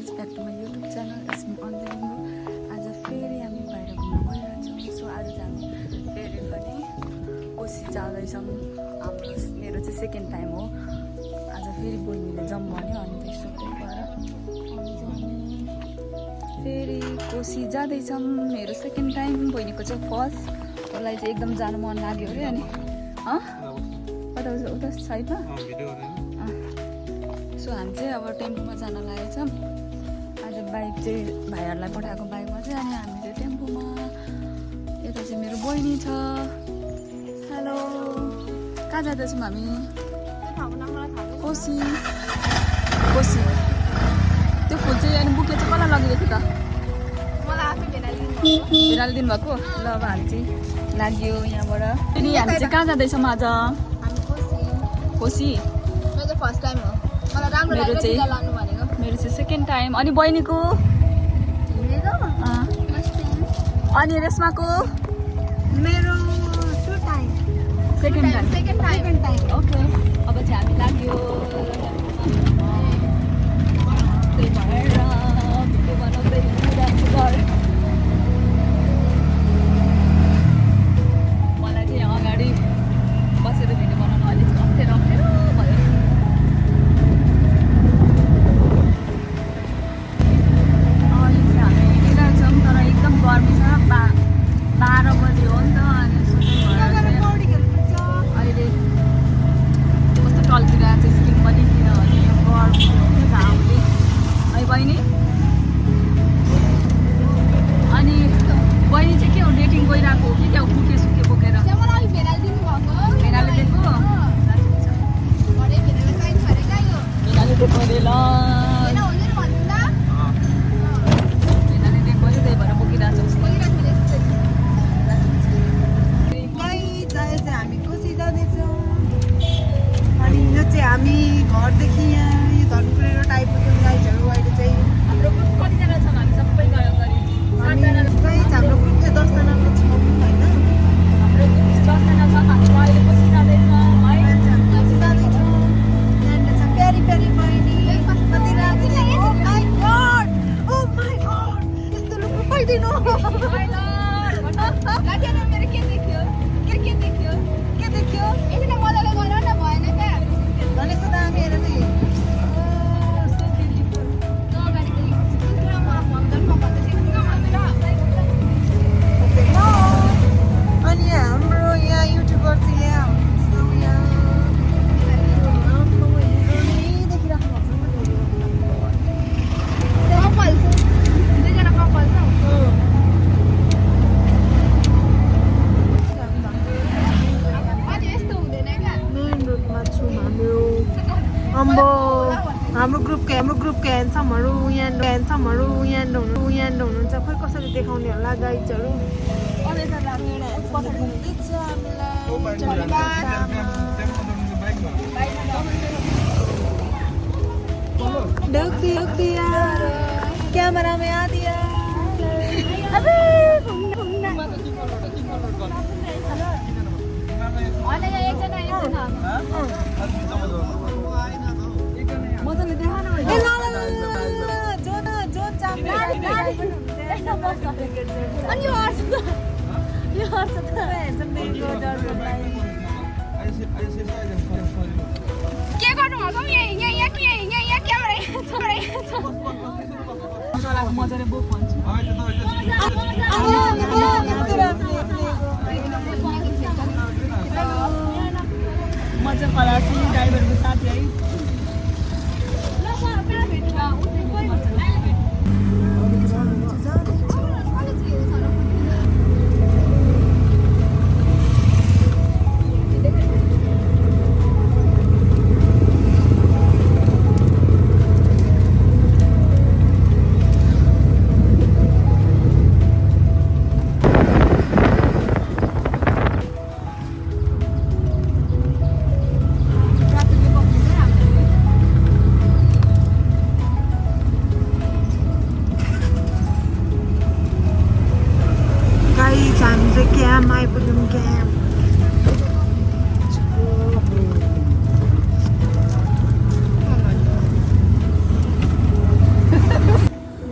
Guys back to my YouTube channel it's me Anjalingo. आज फेरि हामी बाहिर घुम्न गइरहेछौँ। सो आज चाहिँ हामी फेरि पनि कोसी जाँदैछौँ। मेरो चाहिँ सेकेन्ड टाइम हो। आज फेरि बहिनीले जाउँ भन्यो अनि त्यसो त्यही भएर फेरि कोसी जाँदैछौँ। मेरो सेकेन्ड टाइम, बहिनीको चाहिँ फर्स्ट। उसलाई चाहिँ एकदम जानु मन लाग्यो अरे। अनि कता उता साइडमा सो हामी चाहिँ अब टेम्पोमा जान लागेको छौँ। आज बाइक चाहिँ भाइहरूलाई पठाएको बाइकमा चाहिँ, अनि हामी चाहिँ टेम्पोमा। यता चाहिँ मेरो बहिनी छ। हेलो, कहाँ जाँदैछौँ हामी? कोसी। कोसी त्यो फुल चाहिँ अनि बुके चाहिँ कसलाई लगिदिएको त? भिराले दिनुभएको। ल अब हामी चाहिँ लाग्यो यहाँबाट। अनि हामी चाहिँ कहाँ जाँदैछौँ आज? कोसी। फर्स्ट टाइम हो। मेरो चाहिँ सेकेन्ड टाइम। अनि बहिनीको? अनि रेशमाको? मेरो सेकेन्ड टाइम। ओके, अब चाहिँ हामी लाग्यो। त्यही भएर भिडियो बनाउँदै हिँडिरहेको घर। मलाई चाहिँ यहाँ अगाडि बसेर भिडियो बनाउनु अलिक अप्ठ्यारो भयो। गर्मी छ। 12 बजे हो नि त। अनि अहिले कस्तो टल्किरहेको छ स्किन पनि, किनभने यो गर्मी हो नि घामले। है बहिनी? अनि बहिनी चाहिँ के हो, डेटिङ गइरहेको हो कि क्या हो? बुके सुके बोकेर भेनाले दिएको। भेनाले दिएको अरे। ल हामी घरदेखि यहाँ यो धनकुले टाइपको गाइजहरू अहिले चाहिँ हाम्रो ग्रुप कतिजना छौँ? हामी सबै गयो गरी 7जना। हाम्रो ग्रुप चाहिँ 10जनाको छौँ होइन। हाम्रो ग्रुप 10जना छ। हामी अहिले पछि जाँदैछौँ है। पछि जाँदैछौँ। यहाँनिर छ प्यारी प्यारी बहिनी। कति राति लाग्यो। My God, oh my God, यस्तो लुक पाइदिनु। के देख्यो? एकजना मजाले गर्न न भएन क्या? गणेश दामी हेर नि। अनि हाम्रो यहाँ युट्युबर चाहिँ यहाँ हाम्रो ग्रुपको ह्यान्डसमहरू यहाँ हुनुहुन्छ। खोइ कसरी देखाउने होला गाइजहरू। क्यामेरा में आ दिया। मजाले देखा न। के गर्नु भएको? यहाँ क्यामेरा मजाले बोक भन्छु। मजा खलासी ड्राइभरको साथी है।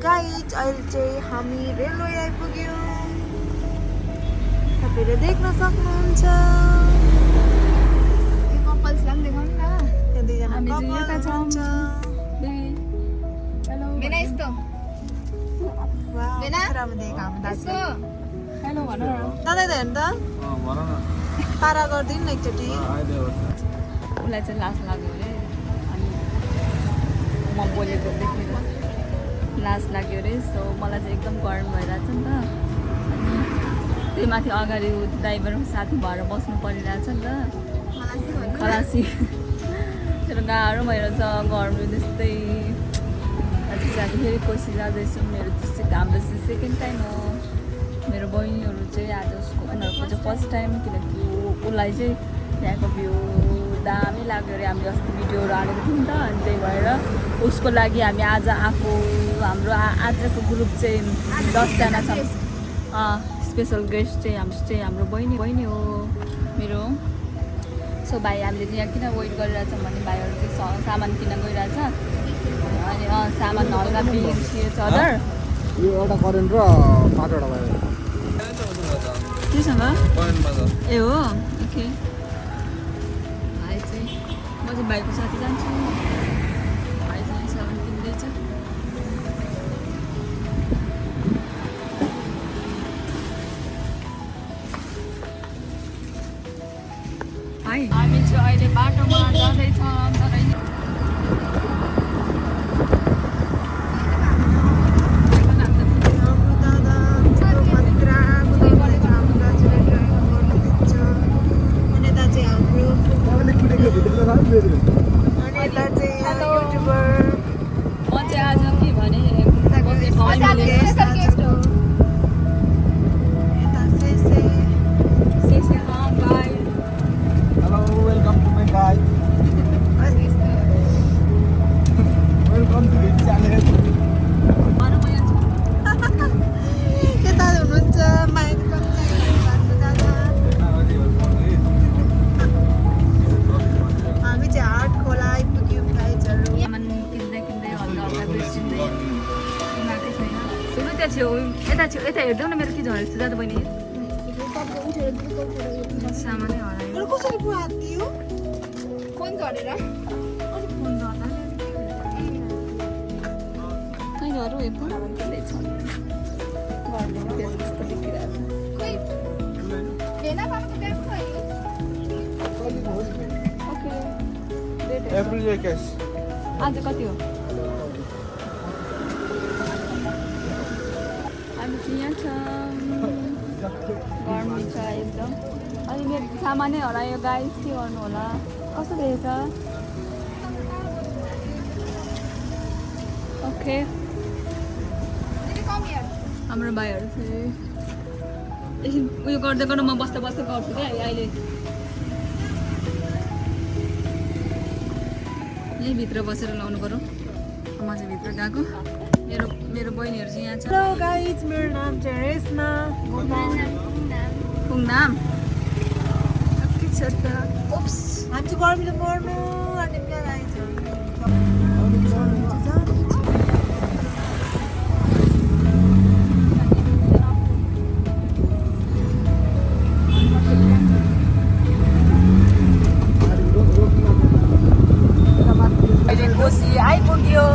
गाइज अहिले चाहिँ हामी रेलवे आइपुग्यौँ तपाईँले देख्न सक्नुहुन्छ कपाल्सलाई पनि देखाउनु न त्यहाँ दुईजना हामी चाहिँ couple यता छौँ। हुनुहुन्छ। हेलो बेना यस्तो वाउ, बेना? कस्तो राम्रो देखेको हाम्रो दाजु। यस्तो हेलो भन न दादा त हेर्नु त पारा गरिदिनु न एकचोटि उसलाई चाहिँ लास लाग्यो अरे अनि म बोलेको देखेर लास लाग्यो अरे सो मलाई चाहिँ एकदम गरम भइरहेछ नि त अनि त्यही माथि अगाडि ड्राइभर साथी भएर बस्नु परिरहेछ नि त खलासी तर गाह्रो भइरहेछ गरमले त्यस्तै साथी फेरि कोसी जाँदैछु मेरो चाहिँ हाम्रो चाहिँ सेकेन्ड टाइम हो मेरो बहिनीहरू चाहिँ आज उनीहरूको चाहिँ फर्स्ट टाइम किनकि उसलाई चाहिँ त्यहाँको भ्यू दामी लाग्यो अरे हामीले अस्ति भिडियोहरू हालेको थियौँ नि त अनि त्यही भएर उसको लागि हामी आज आएको हाम्रो आजको ग्रुप चाहिँ 10जना छ स्पेसल गेस्ट चाहिँ हाम्रो बहिनी हो मेरो सो भाइ हामीले चाहिँ यहाँ किन वेट गरिरहेछौँ भने भाइहरू चाहिँ सामान किन्न गइरहेछ अनि सामान हल्का बिर्सिएछ अदर यो एउटा करेन्ट र 5वटा भयो केसँग करेन्टमा त ए हो ओके भाइ चाहिँ म चाहिँ भाइको साथी जान्छु भाइ चाहिँ सामान किन्दैछ भाइ हामी चाहिँ अहिले बाटोमा जाँदैछौँ तर हाम्रो दादा कस्तो खतराको देख्दैछ, हाम्रो दाजुले ड्राइभ गर्नुहुन्छ। अनि यता चाहिँ हाम्रो अनि यता चाहिँ युट्युबर म चाहिँ आज के भने यता सेसे hello welcome to my guide welcome to this channel यता हुनुहुन्छ माइक हाम्रो दादा। हामी चाहिँ हाट खोला आइपुग्यौँ गाइजहरू। सामान किन्दै हल्का हल्का बिर्सिँदै उनीहरूकै छैन सुन्नु त्यहाँ छेउ यता हेर्दै न मेरो के झरेको छ जाँदा बहिनी सामानै हरायो तर कसरी पुऱ्यायो? फोन झरेर फोन झर्दा कहीँ झरो हेर्नु त्यसै छ घरमा त्यस कस्तो देखिरहेको खोइ बेना पापाको ब्याग खोइ ओके डेट एप्रिल 21 आज कति हो हामी चाहिँ यहाँ छौँ गर्मी छ एकदम अनि मेरो सामानै हरायो गाइस के गर्नु होला कस्तो देखेछ ओके दिदी कम हियर हाम्रो भाइहरू चाहिँ एकछिन उयो गर्दै गर्नु म बस्दा गर्छु क्या अहिले यहीँ भित्र बसेर लाउनु पऱ्यो म चाहिँ भित्र गएको मेरो बहिनीहरू चाहिँ यहाँ छ हेलो गाइज, मेरो नाम चाहिँ रेशमा। कुङनाम के छ त ओप्स, हामी चाहिँ गर्मीले मर्नु अनि प्यार आइन्छ। अहिले कोसी आइपुग्यो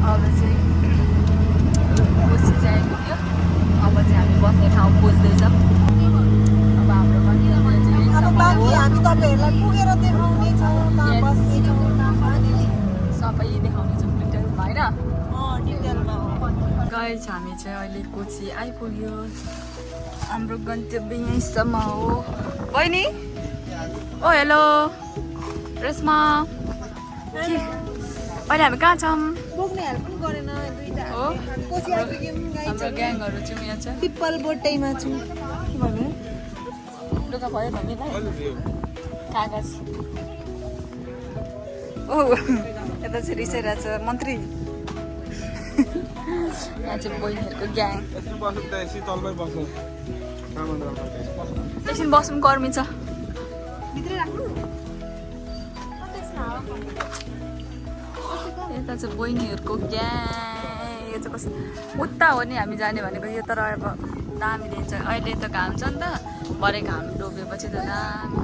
अब चाहिँ कोसी चाहिँ आइपुग्यो अब चाहिँ हामी बस्ने ठाउँ खोज्दैछौँ अब हाम्रो पनि अब चाहिँ बाँकी हामी तपाईँहरूलाई पुगेर देखाउनेछौँ, कहाँ Yes. बस्नेछौँ, कहाँ खाने। सबै देखाउनेछौँ डिटेलमा होइन डिटेलमा हो। गाइस हामी चाहिँ अहिले कोची आइपुग्यो हाम्रो गन्तव्य यहीँसम्म हो बहिनी ओ हेलो रेशमा के अहिले हामी कहाँ छौँ बोक्ने हेल्प पनि गरेन दुईटा। हो हामी कोसी आइपुग्यौँ हाम्रो गाइजहरू। ग्याङहरू चाहिँ यहाँ छ पिपल बोटैमा छौँ। के भन्नु लुगा भयो हामीलाई कागज ओ यता चाहिँ रिसाइरहेको छ मन्त्री यहाँ चाहिँ बहिनीहरूको ग्याङ यसमा बस्नु त शीतलमै बस्नु सामान राख्नु एकछिन बस्नु गर्मी छ भित्रै राख्नु। यता चाहिँ बहिनीहरूको ग्याङ चाहिँ कस्तो उता हो नि हामी जाने भनेको यो तर अब दामी दिन्छ अहिले त घाम छ नि त भरे घाम डुबेपछि त दामी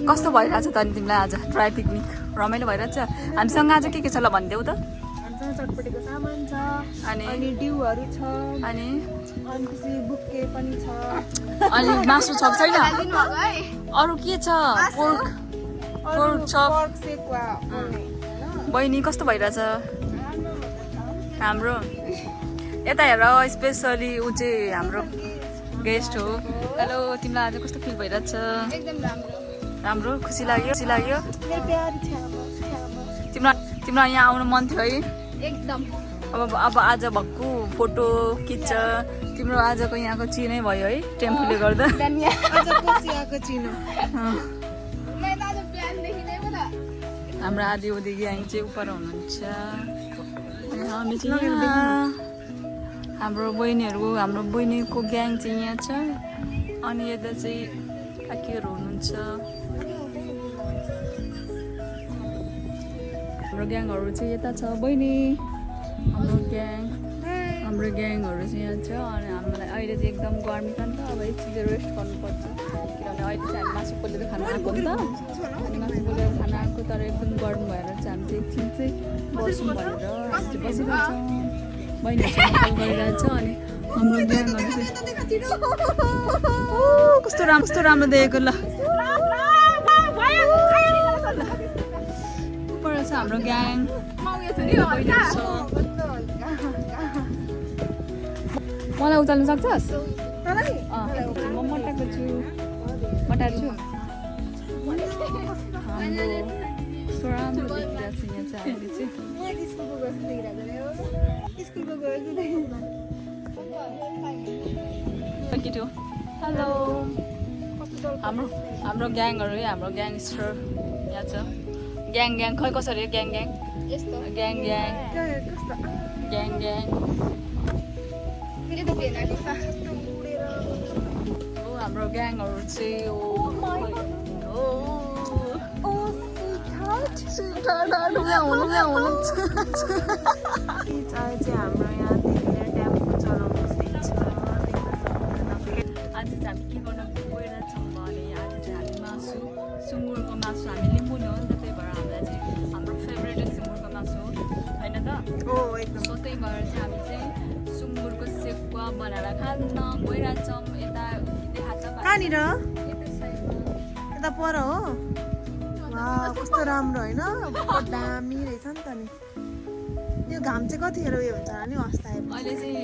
कस्तो भइरहेछ त अनि तिमीलाई आज ड्राई पिकनिक रमाइलो भइरहेछ हामीसँग आज के छ ल भनिदेऊ त चटपटेको सामान छ अनि डिउहरू छ अनि त्यसपछि बुके पनि छ अनि मासु छ कि छैन दिनुभएको है अरू के छ पोर्क चप बहिनी कस्तो भइरहेछ हाम्रो यता हेर स्पेसली ऊ चाहिँ हाम्रो गेस्ट हो हेलो तिमीलाई आज कस्तो फिल भइरहेछ एकदम राम्रो राम्रो खुसी लाग्यो तिमीलाई यहाँ आउनु मन थियो है एकदम अब आज भक्कु फोटो खिच्छ तिम्रो आजको यहाँको चिनै भयो है टेम्पोले गर्दा हाम्रो आदि उदी ग्याङ चाहिँ उपर हुनुहुन्छ अनि हामी चाहिँ यहाँ हाम्रो बहिनीको ग्याङ चाहिँ यहाँ छ अनि यता चाहिँ काकीहरू हुनुहुन्छ हाम्रो ग्याङहरू चाहिँ यता छ बहिनी हाम्रो ग्याङहरू चाहिँ यहाँ छ अनि हामीलाई अहिले चाहिँ एकदम गर्मी छ नि त अब एकछिन रेस्ट गर्नुपर्छ किनभने अहिले चाहिँ हामी मासु पोलेर खाना आएको नि त अनि मासु पोलेर खाना आएको तर एकदम गर्मी भएर चाहिँ हामी चाहिँ एकछिन चाहिँ बसौँ भनेर हामी चाहिँ बसिरहेको छौँ बहिनीहरू कल गरिरहेछ अनि हाम्रो ग्याङहरू चाहिँ कस्तो राम्रो देखेको ल छ हाम्रो ग्याङ मलाई उचाल्नु सक्छस् म मटाएको छु हाम्रो कस्तो राम्रो देखिरहेको छ यहाँ चाहिँ अहिले चाहिँ केटो हेलो हाम्रो ग्याङहरू हाम्रो ग्याङस्टर यहाँ छ ग्याङ खै कसरी हो ग्याङ यस्तो ग्याङ हाम्रो ग्याङहरू चाहिँ हाम्रो यहाँ टेम्पो चलाउनु दिन्छ आज चाहिँ हामी के गर्न गइरहेछौँ भने आज चाहिँ हामी सुँगुरको मासु हामी लिम्बुने हो नि त त्यही भएर हामीलाई चाहिँ हाम्रो फेभरेट सुँगुरको मासु हो होइन त सो त्यही भएर चाहिँ हामी चाहिँ सुँगुरको सेकुवा बनाएर खान गइरहेछौँ यता कहाँनिर यता पर हो कस्तो राम्रो होइन दामी रहेछ नि त नि यो घाम चाहिँ कतिखेर उयो हुन्छ होला नि हस्ता अहिले चाहिँ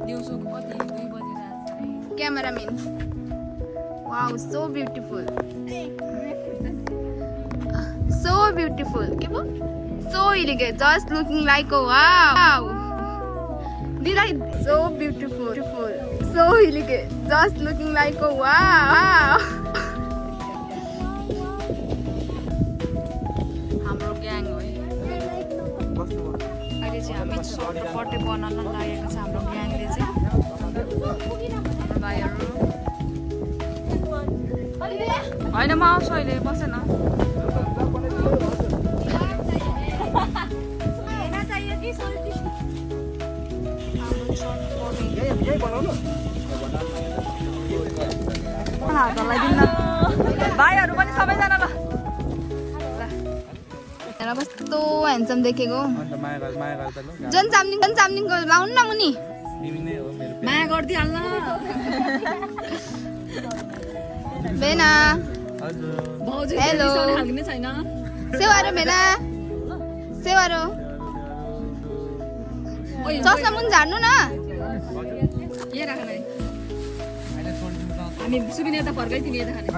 दिउँसोको कति 2 बजिरहेको छ है क्यामेराम्यान वाउ सो ब्युटिफुल के पो so elegant just looking like a wow दिदा so beautiful so elegant just looking like a wow हाम्रो ग्याङ हो है अहिले चाहिँ हामी चटपटे बनाउन लागेको छ हाम्रो ग्याङले चाहिँ हाम्रो भाइहरू होइन म आउँछु अहिले बसेन हातलाई दिन्न भाइहरू पनि सबैजना ल कस्तो ह्यान्डसम देखेको जन चाम्लिङको लाउनु न मुनि माया गरिदिइहाल्न बेना भाउजू हेलो खाल्किने छैन सेवारो बेना सेवारो चस्मा मुनि झार्नु न यहाँ राख न हामी सुबिन यता फर्काइ तिमी यता खाने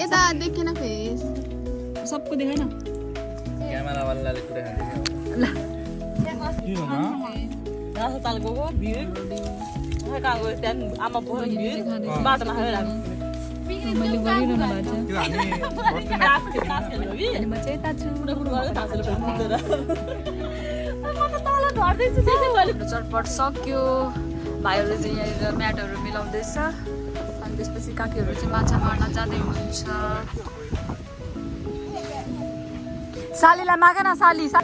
यता देखेन फेस सबको देखाइन क्यामेरा वालाले कुरा ल तालको भिड कहाँ गयो त्यहाँ आमा बुवा भिड बाटोमा खाएर मैले गरिरहनु भएको तास खेल्यो कि अनि म चाहिँ यता छु चटपट सक्यो भाइहरूले चाहिँ यहाँनिर म्याटहरू मिलाउँदैछ अनि त्यसपछि काकीहरू चाहिँ माछा मार्न जाँदै हुनुहुन्छ। सालीलाई माग न साली ला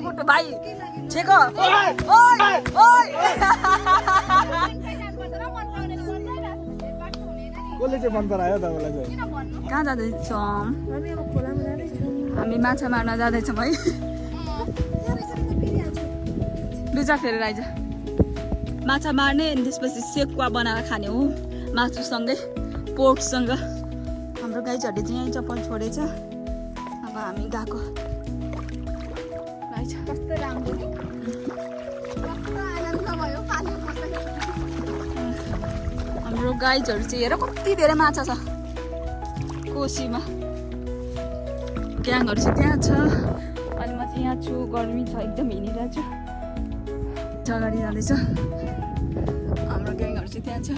कुटो भाइ छेको कसले चाहिँ मन परायो तपाईँलाई चाहिँ? कहाँ जाँदैछौँ हामी माछा मार्न जाँदैछौँ है लुजा फेरेर आइज माछा मार्ने अनि त्यसपछि सेकुवा बनाएर खाने हो मासुसँगै पोर्कसँग। हाम्रो गाई झड्डे चाहिँ यहीँ चप्पल छोडेछ। अब हामी गएको कस्तो राम्रो नि कस्तो आनन्द भयो पानी हाम्रो गाईहरू चाहिँ हेर कति धेरै माछा छ कोसीमा। ग्याङहरू चाहिँ त्यहाँ छ अनि म चाहिँ यहाँ छु। गर्मी छ एकदम हिँडिरहेको छु। अगाडि जाँदैछ हाम्रो ग्याङहरू चाहिँ त्यहाँ छ।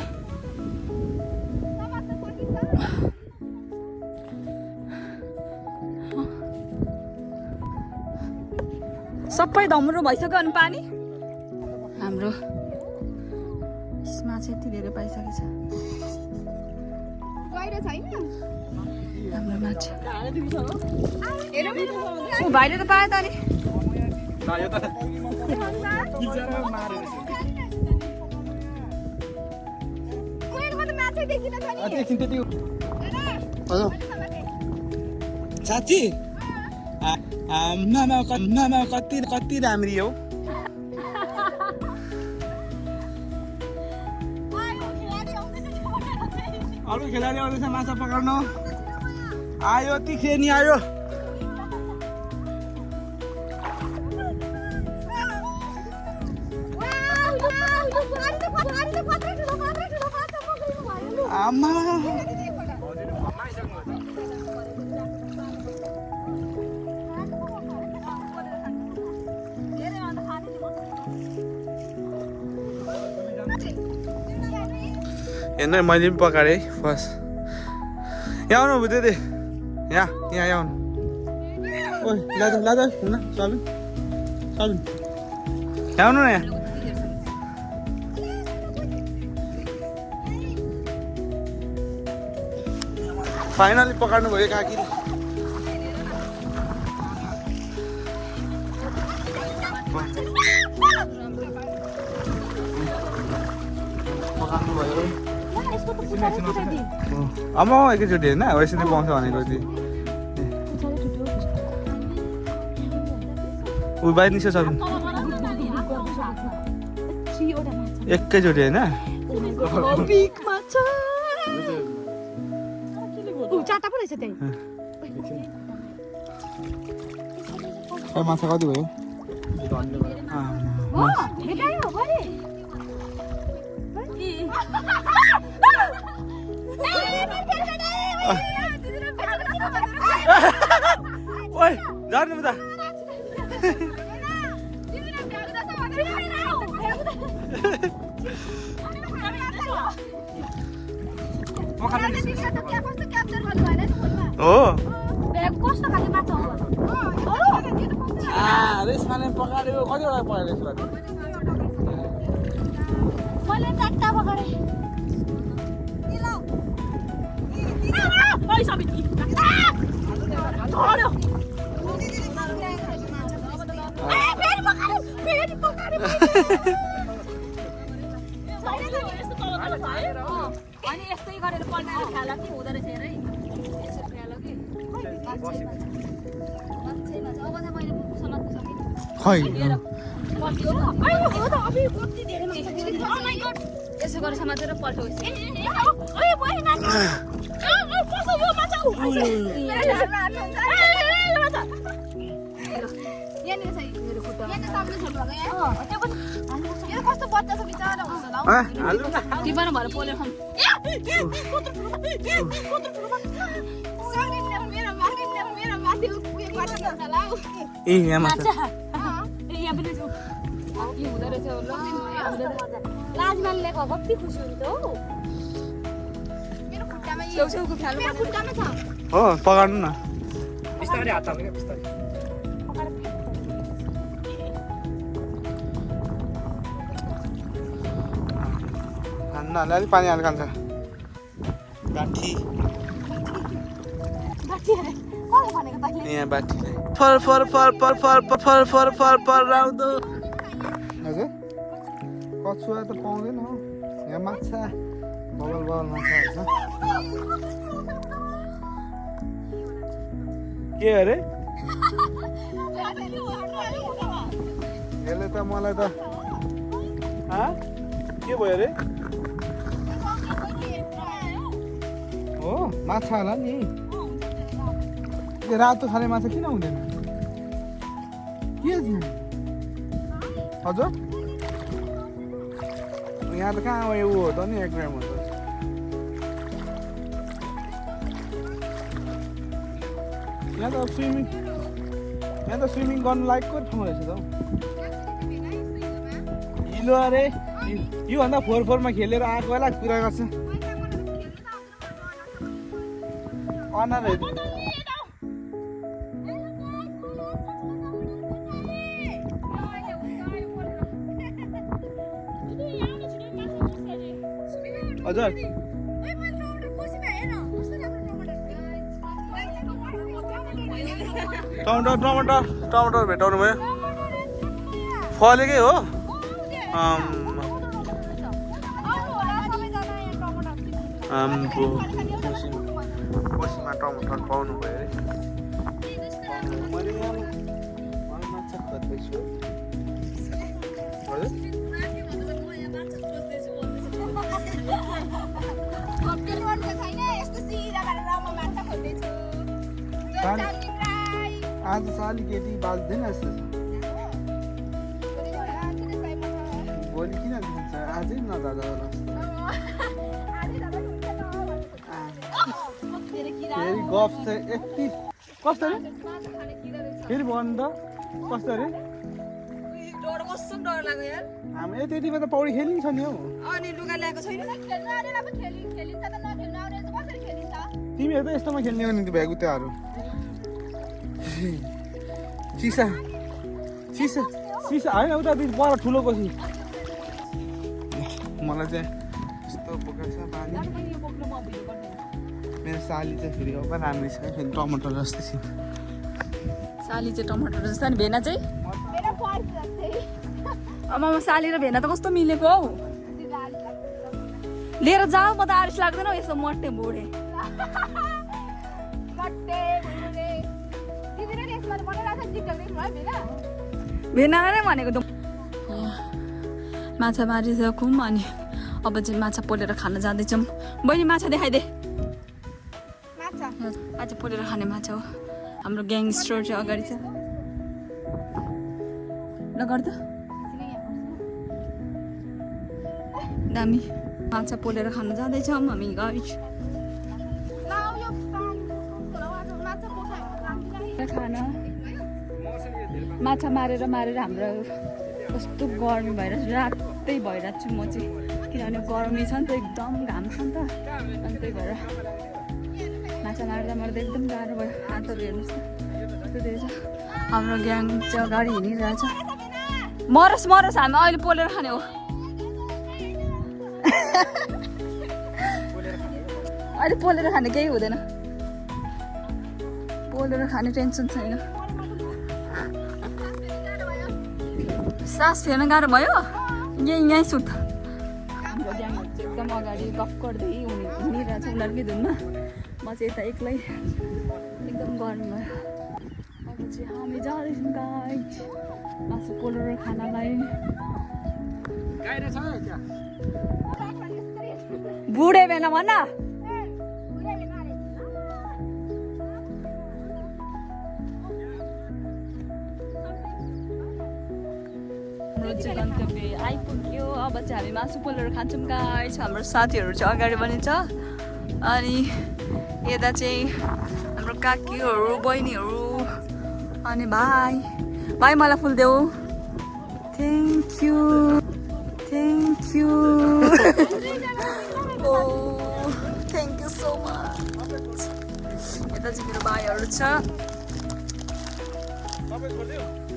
सबै धम्रो भइसक्यो अनि पानी हाम्रो माछा यति धेरै पाइसकेको छ। गएर छैन हाम्रो माछा ऊ भाइले त पायो त नि साँच्ची आमा कति राम्री हो। अरू खेलाडी आउँदैछ माछा पकाउनु आयो तिखेनी आयो। आमा हेर्नु मैले पनि पकाएँ है फर्स्ट। यहाँ आउनु बुझ्दै दे यहाँ आउनु ओ लाजा हुन सबिन यहाँ आउनु न यहाँ। फाइनली पकाउनु भयो काकीले। पकाउनु भयो आमा एकैचोटि होइन वैसे नै पाउँछ भनेको थिएँ। ऊ बाहिर निस्क्यो सबिन एकैचोटि होइन। माछा कति भयो? ओइ जानु त हो कस्तो खाले माछा हो रेसमाले पकायो कतिवटा पकायो रेसमा मैले चारटा पकाएँ अनि यस्तै गरेर पल्टाएर फ्याल कि हुँदो रहेछ हेर है यसो फ्याल कि अब चाहिँ मैले समात्न सकेँ खै यसो गरेर समातेर पल्टाउँछ कस्तो बच्चा छ बिचरा टिपाएर भएर पोलेर ए यहाँ माछा राजमानले कति खुसी हुन्छ हौ मेरो खुट्टामा हो पकाउनु न बिस्तारै हात हाल्नु क्या बिस्तारै अन्नाले अलिक पानी हालेर खान्छ बाठी यहाँ बाठी फर फर फर फर फर फर फर फर फर राउँदो हजुर कछुवा त पाउँदैन हो यहाँ माछा बबल बबल माछा छ के अरे यसले त मलाई त के भयो अरे हो माछा होला नि रातो खाले माछा किन हुँदैन के हजुर यहाँ त कहाँ ऊ हो त नि एक्वेरियम हो त यहाँ त स्विमिङ गर्नु लायकको ठाउँ रहेछ त हिलो अरे योभन्दा फोरमा खेलेर आएको बेला कुरा गर्छ अनारहरू हजुर टमाटर भेटाउनु भयो फलेकै हो कोसीमा टमाटर पाउनु भयो अरे माछा खोज्दैछु आज साली केटी बाँच्दैन जस्तो छ भोलि किन दिन्छ आजै नजाँदा होला फेरि गफ चाहिँ यति कस्तो अरे फेरि भन्नु त कस्तो अरे हामी त्यतिमा त पौडी खेलिन्छ नि हौ तिमीहरू त यस्तोमा खेल्ने हो नि त्यो भ्यागुत्याहरू सिसा होइन उता पर ठुलो कोसी मलाई चाहिँ यस्तो बोकेको छ पानी मेरो साली चाहिँ फेरि अब राम्रै छ फेरि टमाटर जस्तै छ साली चाहिँ टमाटर जस्तो नि भेना चाहिँ अब साली र भेना त कस्तो मिलेको हौ लिएर जाऊ म त आरिस लाग्दैन यस्तो मट्टे बोडे भेना नै भनेको त माछा मारिसकौँ अनि अब चाहिँ माछा पोलेर खान जाँदैछौँ बहिनी माछा देखाइदे आज पोलेर खाने माछा हो हाम्रो ग्याङ स्टोर चाहिँ अगाडि छ ल गर्दा दामी माछा पोलेर खान जाँदैछौँ हामी गाइस खाना माछा मारेर हाम्रो कस्तो गर्मी भइरहेछ रातै भइरहेको छु म चाहिँ किनभने गर्मी छ नि त एकदम घाम छ नि त अनि त्यही भएर माछा मार्दा एकदम गाह्रो भयो हातहरू हेर्नुहोस् त कस्तो धेरै छ हाम्रो ग्याङ चाहिँ अगाडि हिँडिरहेछ मरोस् हामी अहिले पोलेर खाने हो अहिले पोलेर खाने केही हुँदैन पोलेर खाने टेन्सन छैन सास फेर्न गाह्रो भयो यहीँ सुत हाम्रो ग्याङहरू चाहिँ एकदम अगाडि गफ गर्दै हिँडिरहेछ उनीहरूकै धुनमा म चाहिँ यता एक्लै एकदम गर्मी भयो अब चाहिँ हामी जाँदैछौँ गाइस मासु पोलेर खानालाई बुढे बेला भन चाहिँ गन्तव्य आइपुग्यो अब चाहिँ हामी मासु पोलेर खान्छौँ गाइस हाम्रो साथीहरू चाहिँ अगाडि पनि छ अनि यता चाहिँ हाम्रो काकीहरू बहिनीहरू अनि भाइ मलाई फुल देऊ thank you thank you so much यता चाहिँ मेरो भाइहरू छ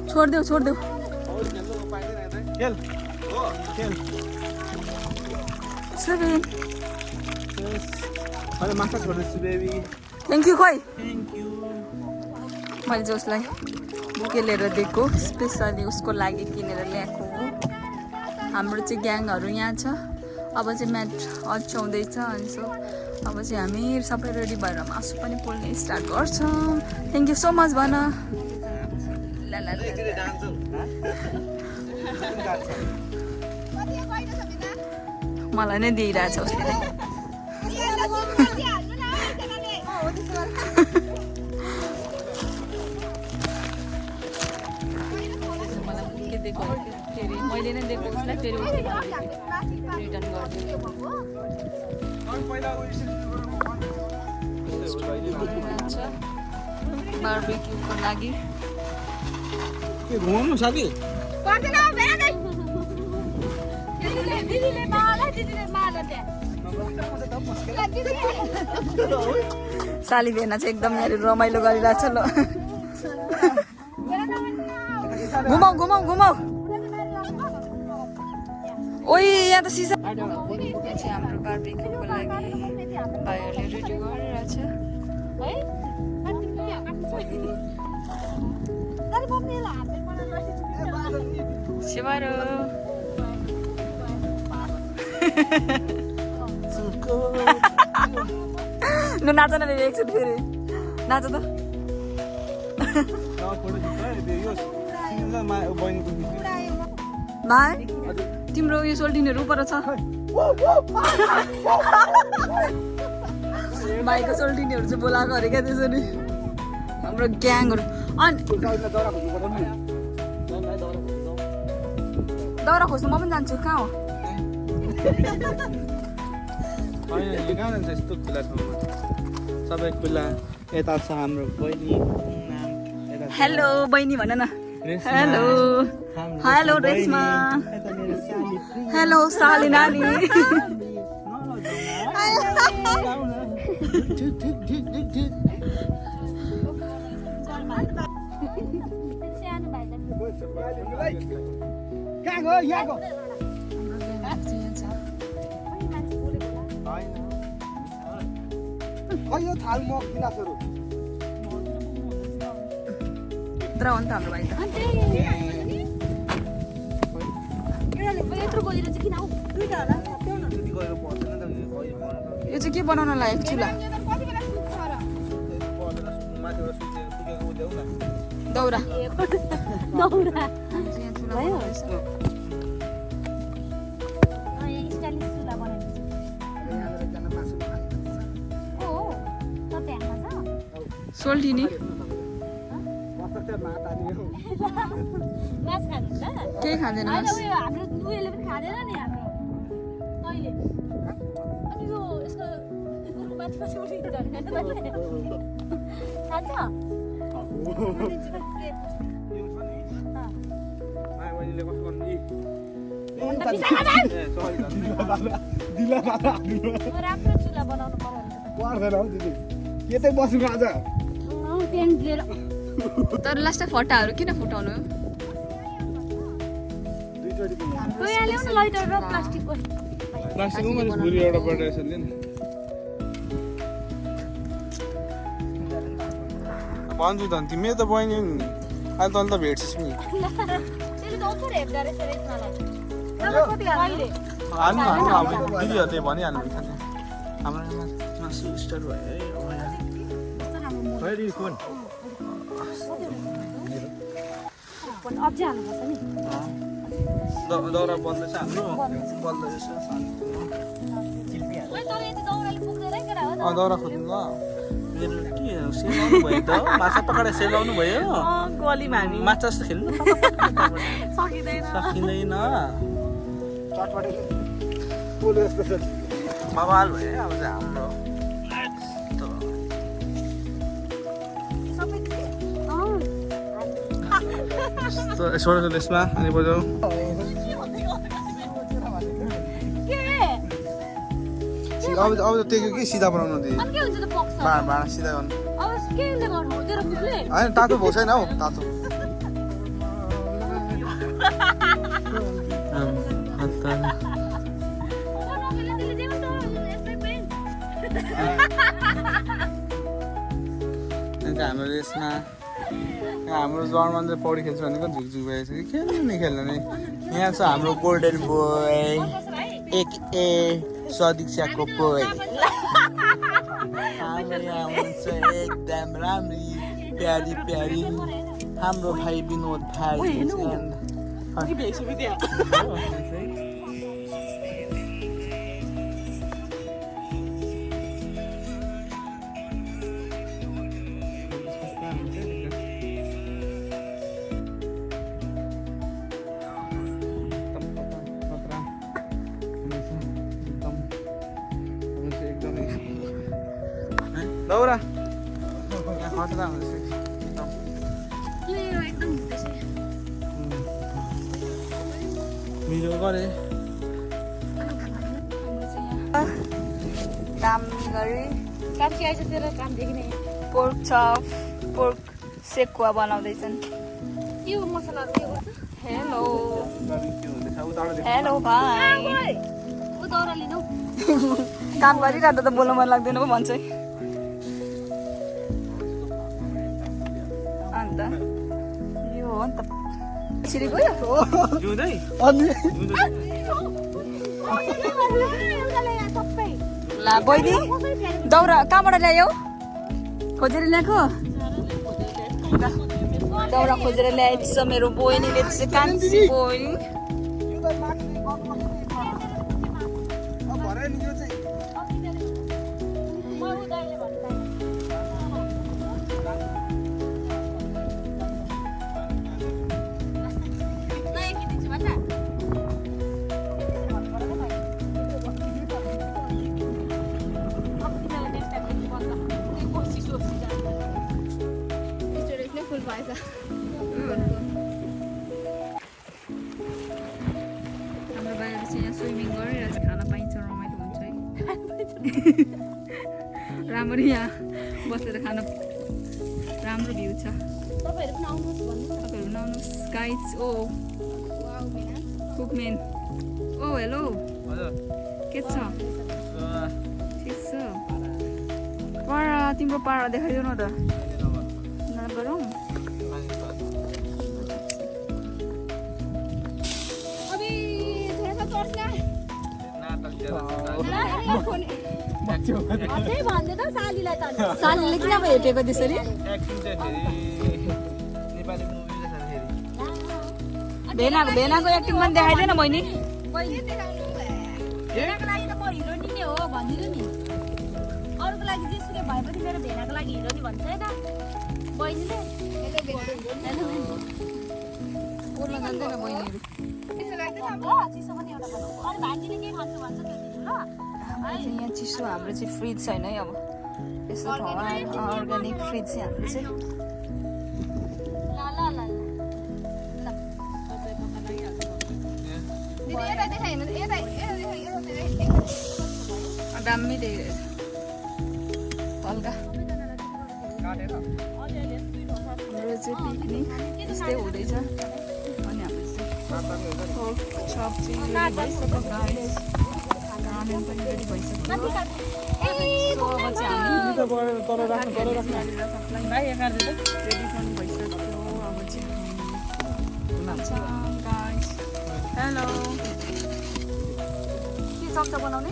छोडिदेऊ 7 अहिले माछा छोड्दैछु बेबी थ्याङ्क यू खोइ थ्याङ्क यू मैले चाहिँ उसलाई बुके लिएर दिएको स्पेसली उसको लागि किनेर ल्याएको हो हाम्रो चाहिँ ग्याङहरू यहाँ छ अब चाहिँ म्याट अच्याउँदैछ अनि सो अब चाहिँ हामी सबै रेडी भएर मासु पनि पोल्ने स्टार्ट गर्छौँ थ्याङ्क यू सो मच भन ल ल मलाई नै दिइरहेछ उसले फेरि मैले नै दिएको उसलाई फेरि उसले रिटर्न गरिदिएको बार्बिक्यूको लागि के घुमाउनु साथी साली भेना चाहिँ एकदम यहाँनिर रमाइलो गरिरहेछ ल घुमाउ घुमाउ घुमाउ ओइ यहाँ त सिसा चाहिँ हाम्रो बार्बिक्यूको लागि भाइहरूले रेडी गरिरहेछ शिवारो लु नाच न बेबी एकछिन फेरि नाच त भाइ तिम्रो उयो सोल्टिनहरू पर छ भाइको सोल्टिनीहरू चाहिँ बोलाएको अरे क्या त्यसरी हाम्रो ग्याङहरू अनि दाउरा खोज्नु म पनि जान्छु कहाँ हो सबै खुला यता छ हाम्रो बहिनी हेलो बहिनी भन न हेलो हेलो रेस्मा हेलो साली नानी यत्रो हो नि त हाम्रो भाइ त यो चाहिँ के बनाउन लागेको चुला दाउरा सोल्टिनी केही खाँदैन तर लास्ट फटाहरू किन फुटाउनु भन्छु त तिमी त बहिनी अहिले तल त भेट्छस् नि दिदीहरूले भनिहाल्नु हाम्रो मासु स्टार्ट भयो है दाउरा बल्दैछ हाम्रो बल्दैछ दाउरा खोज्नु ल मेरो के सेलाउनु भयो त माछा पकाएर सेलाउनु भयो गलीमा हामी माछा जस्तो खेल्नु सकिँदैन बवाल भयो अब चाहिँ हाम्रो छोरा यसमा अनि बजाऊ अब त त्यो के सिधा बनाउनु दि भाँडा सिधा गर्नु होइन तातो भएको छैन हौ तातो हाम्रो रेसमा हाम्रो जर्मन चाहिँ पौडी खेल्छ भनेको झुकझुक भएछ कि खेल्नु नि खेल्नु नि यहाँ छ हाम्रो गोल्डन बोय एक ए सदिक्षाको बोय हाम्रो यहाँ हुनुहुन्छ एकदम राम्री प्यारी प्यारी हाम्रो भाइ विनोद भाइ Laura, यहाँ खतरा हुँदैछ एकदम भिडियो गरे काम गरी पोर्क चप पोर्क सेकुवा बनाउँदैछन् हेलो हेलो भाइ काम गरिरहँदा त बोल्नु मन लाग्दैन पो भन्छ है अन्त यो हो नि त यसरी गयो ला बहिनी दौरा कहाँबाट ल्यायो खोजेर ल्याएको दौरा खोजेर ल्याएछ मेरो बहिनीले चाहिँ कान्छी बहिनी हाम्रो बाहिर चाहिँ यहाँ स्विमिङ गरेर चाहिँ खाना पाइन्छ रमाइलो हुन्छ है राम्ररी यहाँ बसेर खाना राम्रो भ्यू छ तपाईँहरू पनि आउनुहोस् गाइज ओ कुकमेन ओ हेलो के छ ठिक छ पारा तिम्रो पारा देखाइदेऊ न त गरौँ सालीले किन अब हेटेको त्यसरी भेनाको एक्टिङ पनि देखाइदिएन बहिनी भेनाको लागि त म हिरोनी नै हो भनिदिनु नि अरूको लागि जेसुकै भए पनि मेरो भेनाको लागि हिरोनी भन्छ है त बहिनीले बोल्न जान्दैन बहिनीहरू चिसो पनि एउटा अरू भान्जीले के खान्छु भन्छ त्यो दिनु ल यहाँ चिसो हाम्रो चाहिँ फ्रिज छैन है अब यस्तो ठाउँमा अर्ग्यानिक फ्रिज चाहिँ हाम्रो चाहिँ दामी देखेको हल्का हाम्रो चाहिँ पिकनिक यस्तै हुँदैछ अनि हाम्रो चाहिँ चाहिँ रेडी भइसक्यो गाइस रामेन पनि रेडी भइसक्यो अब चाहिँ हामी रेडी पनि भइसक्यो अब चाहिँ गाइस हेलो के चम्चा बनाउने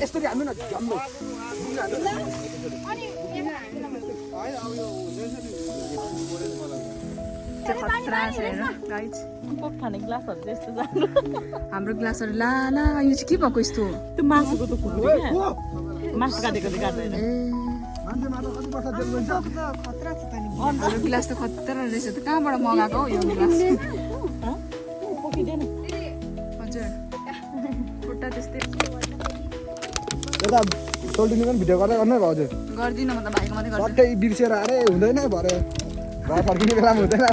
यसरी हाल्नु न झम्मै खतरा छ हेर गाइज कोक खाने ग्लासहरू चाहिँ यस्तो जानु हाम्रो ग्लासहरू ला ला यो चाहिँ के भएको यस्तो त्यो मासुको त खुकुरी क्या मासु काटेको चाहिँ काट्दैन हाम्रो ग्लास त खतरा रहेछ त कहाँबाट मगाएको हो यो ग्लास पोखिँदैन हजुर खुट्टा त्यस्तै यता सोल्टिनी पनि भिडियो गर्दै गर्नु हजुर गर्दिनँ म त भाइको मात्रै गर्छु सट्टै बिर्सेर अरे हुँदैन भरे घर फर्किने बेलामा हुँदैन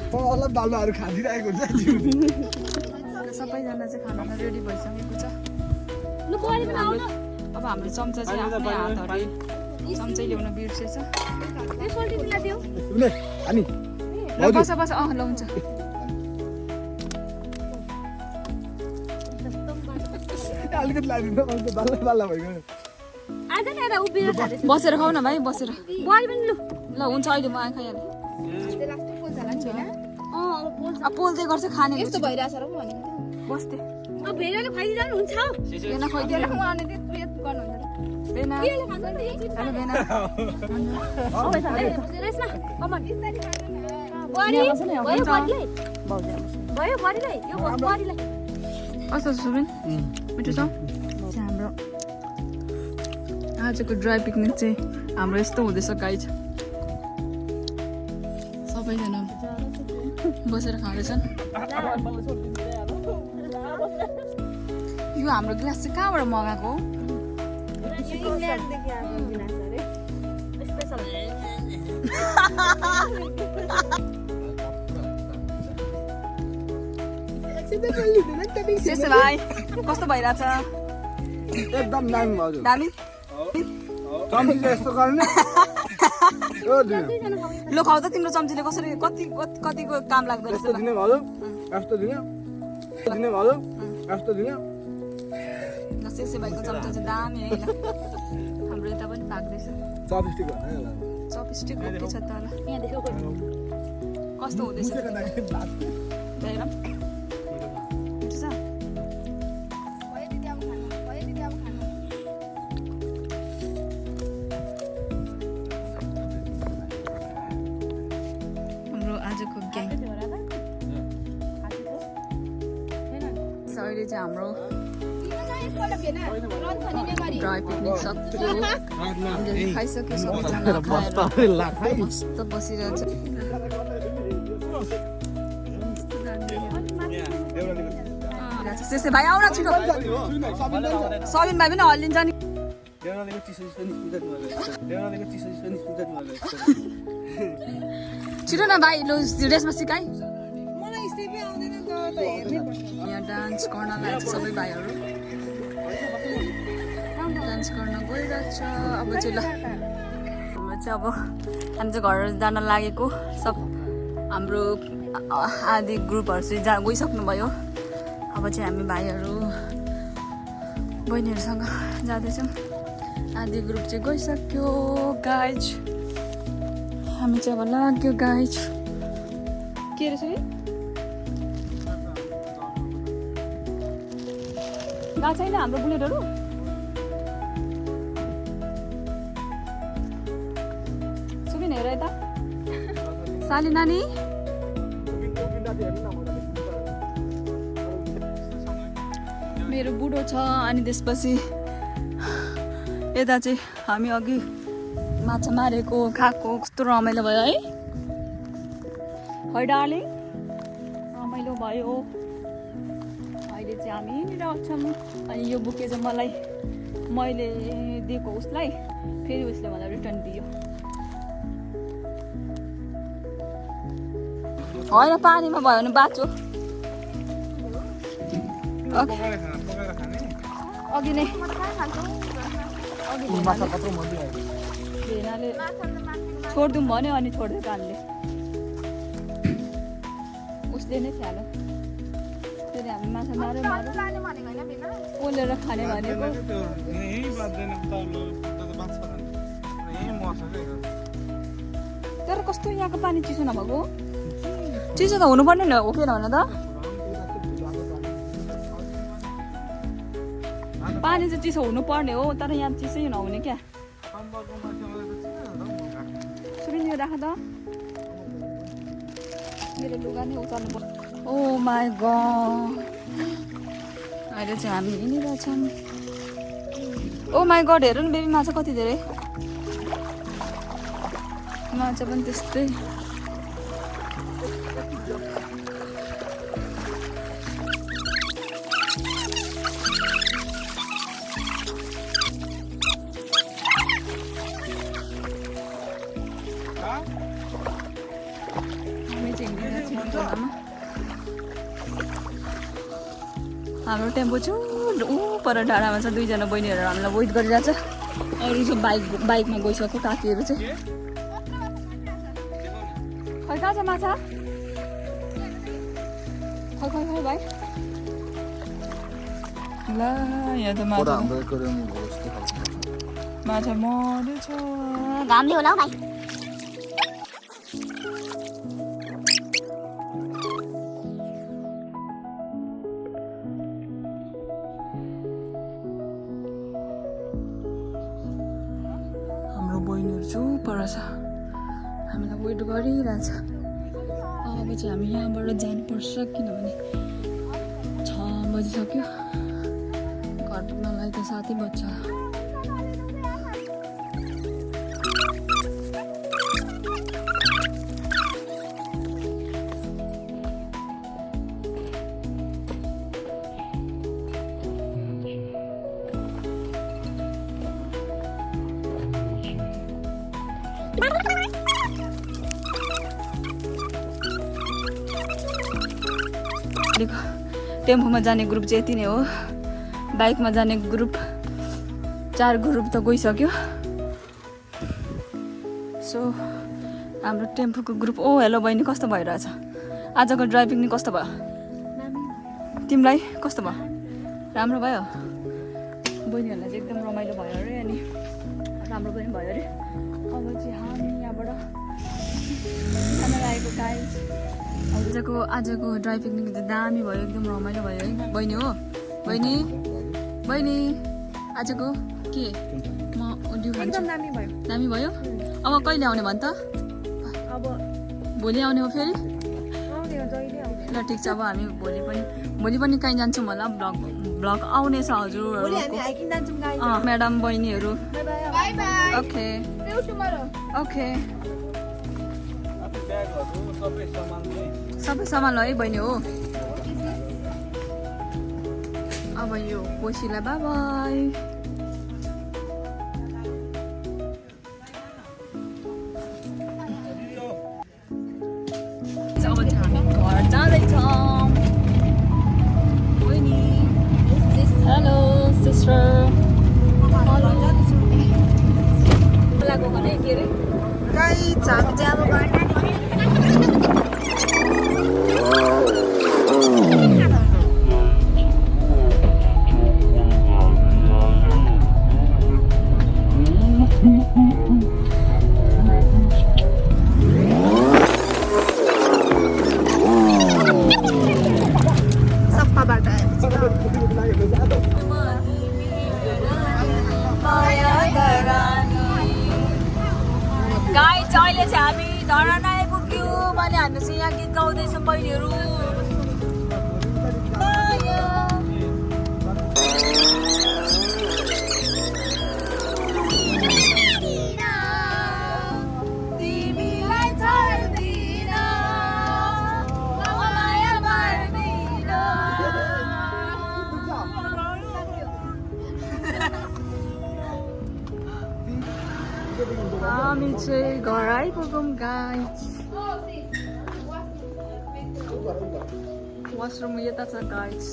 अलग बालुवाहरू खाँदिरहेको हुन्छ सबैजना चाहिँ खाना रेडी भइसकेको छ अब हाम्रो चम्चा चाहिँ आफ्नै हातहरू चम्चै ल्याउन बिर्सेछ अनि ल बस बस ल हुन्छ अलिकति लाइदिनु अन्त बल्ल बल्ल भइगयो आज नि यता उभिएर खाँदैछ बसेर खाऊ न भाइ बसेर बुहारी पनि लु ल हुन्छ अहिले म आएँ खाइहालेँ अब पोल्दै गर्छ खाने यस्तो भइरहेछ र बस्थे अब भेनाले खुवाइदिँदा पनि हुन्छ बेना खुवाइदिएर खुवाउने बेना केले खान्छ नि हेलो बेना बुहारी भयो बुहारीलाई भयो बुहारीलाई यो बुहारीलाई कस्तो छ सुबिन मिठो छ हाम्रो आजको ड्राई पिकनिक चाहिँ हाम्रो यस्तो हुँदैछ गाइज सबैजना बसेर खाँदैछन् यो हाम्रो ग्लास चाहिँ कहाँबाट मगाएको हो इंग्ल्यान्डदेखि आएको गिलास अरे स्पेशल शेष भाइ कस्तो भइरहेछ एकदम दामी हजुर दामी चम्ची यस्तो गर्ने लो खाउ त तिम्रो चम्चीले कसरी कतिको काम लाग्दो रहेछ यस्तो दिने हजुर यस्तो दिने दिने हजुर यस्तो दिने ल शेष भाइको चम्चा चाहिँ दामी है ल हाम्रो यता पनि पाक्दैछ चपस्टिक भन्नु चपस्टिक के छ त ल यहाँ देखो कस्तो हुँदैछ हेर मिठो छ हाम्रो आजको ग्याङ अहिले चाहिँ हाम्रो ड्राई पिकनिक सक्यो हामीले खाइसक्यो सबैजना खाएर मस्त बसिरहेछ शेष भाइ आउन छिटो सबिन भाइ पनि हल्लिन्छ नि छिटो न भाइ लु रेसमा सिकाइ मलाई स्टेपै आउँदैन त हेर्नै पर्छ यहाँ डान्स गर्न लाग्छ सबै भाइहरू डान्स गर्न गइरहेछ अब चाहिँ ल हाम्रो चाहिँ अब हामी चाहिँ घर जान लागेको सब हाम्रो आधी ग्रुपहरू चाहिँ गइसक्नु भयो अब चाहिँ हामी भाइहरू बहिनीहरूसँग जाँदैछौँ आधी ग्रुप चाहिँ गइसक्यो गाइज हामी चाहिँ अब लाग्यो गाइज के रहेछ कि गएको छैन हाम्रो बुलेटहरू सुबिन हेर यता साली नानी मेरो बुढो छ अनि त्यसपछि यता चाहिँ हामी अघि माछा मारेको खाएको कस्तो रमाइलो भयो है डार्लिङ रमाइलो भयो अहिले चाहिँ हामी यहाँनिर छौँ अनि यो बुके चाहिँ मलाई मैले दिएको उसलाई फेरि उसले मलाई रिटर्न दियो होइन पानीमा भयो भने बाँचो अघि नै भेनाले छोडिदिउँ भन्यो अनि छोडिदियो कानले उसले नै फ्यालो फेरि हामी माछा माऱ्यो पोलेर खाने भनेको तर कस्तो यहाँको पानी चिसो नभएको चिसो त हुनुपर्ने न हो कि भन त पानी चाहिँ चिसो हुनुपर्ने हो तर यहाँ चिसै नहुने क्या सुबिन यो राख त मेरो लुगा नै उचाल्नु पर्छ ओ माई गड अहिले चाहिँ हामी हिँडिरहेछौँ ओ माई गड हेर न बेबी माछा कति धेरै माछा पनि त्यस्तै हाम्रो टेम्पो छु पर डाँडामा छ दुईजना बहिनीहरू हामीलाई वेट गरिरहेछ अरू सब बाइकमा गइसक्यो काकीहरू चाहिँ खै कहाँ छ माछा खै खै खै भाइ ल यहाँ त बरु माछा हाम्रो एकोरियम हो जस्तो खालको माछा मरेछ घामले होला हौ भाइ हाम्रो बहिनीहरू चुप रहेछ हामीलाई वेट गरिरहेछ अब चाहिँ हामी यहाँबाट जानुपर्छ किनभने 6 बजिसक्यो घर पुग्नलाई त 7 बज्छ टेम्पोमा जाने ग्रुप चाहिँ यति नै हो बाइकमा जाने ग्रुप 4 ग्रुप त गइसक्यो सो हाम्रो टेम्पोको ग्रुप ओ हेलो बहिनी कस्तो भइरहेछ आजको ड्राइभिङ नि कस्तो भयो तिमीलाई कस्तो भयो राम्रो भयो बहिनीहरूलाई चाहिँ एकदम रमाइलो भयो अरे अनि राम्रो पनि भयो अरे अब चाहिँ हामी यहाँबाट खाना लागेको गाइस आजको ड्राई पिकनिक चाहिँ दामी भयो एकदम रमाइलो भयो है बहिनी हो बहिनी आजको के म उड्यो भन्छु दामी भयो अब कहिले आउने भन् त अब भोलि आउने हो फेरि आउने हो जहिले आउने ल ठिक छ अब हामी भोलि पनि कहीँ जान्छौँ होला भ्लग आउनेछ हजुरहरूको हाइकिङ जान्छौँ गाइस म्याडम बहिनीहरू by by okay See you tomorrow. Okay ब्यागहरू सबै सामान चाहिँ सबै सामान है बहिनी हो अब यो कोसीलाई बाई बाई अब चाहिँ हामी घर जाँदैछौँ बहिनी हेलो सिस्टर बोलाएको भने के अरे गाइस हामी चाहिँ अब घर गाई अहिले चाहिँ हामी धरान आइपुग्यौँ भने हामी चाहिँ यहाँ गीत गाउँदैछौँ बहिनीहरू तिमीलाई छाड्दिन माया गर्दिन हामी चाहिँ घर आइपुगौँ गाइस वासरुम यता छ गाइस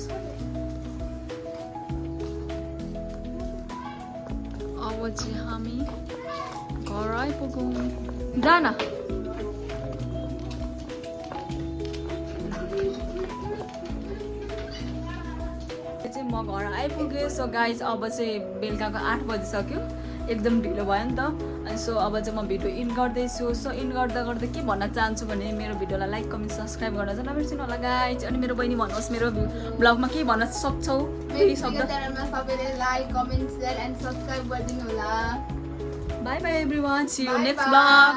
अब चाहिँ हामी घर आइपुगौँ जान चाहिँ म घर आइपुगेँ सो गाइस अब चाहिँ बेलुकाको 8 बजिसक्यो एकदम ढिलो भयो नि त अनि सो अब चाहिँ म भिडियो इन गर्दैछु सो इन गर्दा गर्दा के भन्न चाहन्छु भने मेरो भिडियोलाई लाइक कमेन्ट सब्सक्राइब गर्न चाहिँ नबिर्सिनु होला गाइस अनि मेरो बहिनी भन्नुहोस् मेरो ब्लगमा के भन्न सक्छौ केही शब्द सबैले like comment share and subscribe गरिदिनु होला bye bye everyone see you next blog